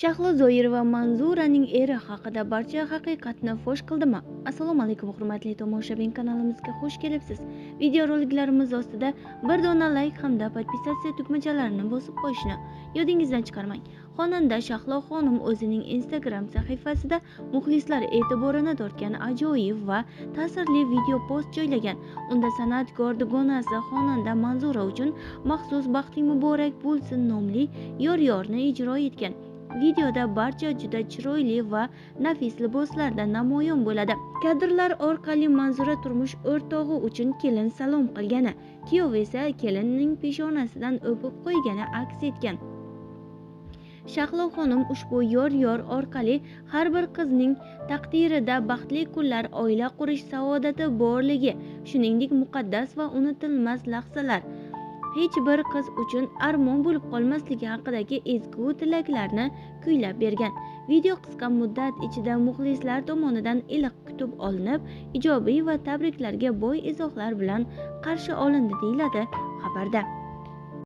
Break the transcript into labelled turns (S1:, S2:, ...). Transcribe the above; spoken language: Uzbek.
S1: Shahlo Zoirova Manzuraning eri haqida barcha haqiqatni fosh qildimi? Assalomu alaykum hurmatli tomoshabin, kanalimizga xush kelibsiz. Videoroliklarimiz ostida bir dona like hamda podpisatsiya tugmachalarini bosib qo'yishni yodingizdan chiqarmang. Xonanda Shahlo xonim o'zining Instagram sahifasida muxlislar e'tiborini tortgan ajoyib va ta'sirli video post joylagan. Unda san'atkor dugonasi xonanda Manzura uchun maxsus "Baxting muborak bo'lsin" nomli yor-yorni ijro etgan. Videoda barcha juda chiroyli va nafis liboslarda namoyon bo'ladi. Kadrlar orqali Manzura turmush o'rtog'i uchun kelin salom qilgani, kuyov esa kelinning peshonasidan o'pib qo'ygani aks etgan. Shahlo xonim ushbu yor orqali har bir qizning taqdirida baxtli kunlar, oila qurish saodati borligi, shuningdek muqaddas va unutilmas lahzalar, hech bir qiz uchun armon bo'lib qolmasligi haqidagi ezgu tilaklarni kuylab bergan. Video qisqa muddat ichida muxlislar tomonidan iliq kutib olinib, ijobiy va tabriklarga boy izohlar bilan qarshi olindi, deyiladi xabarda.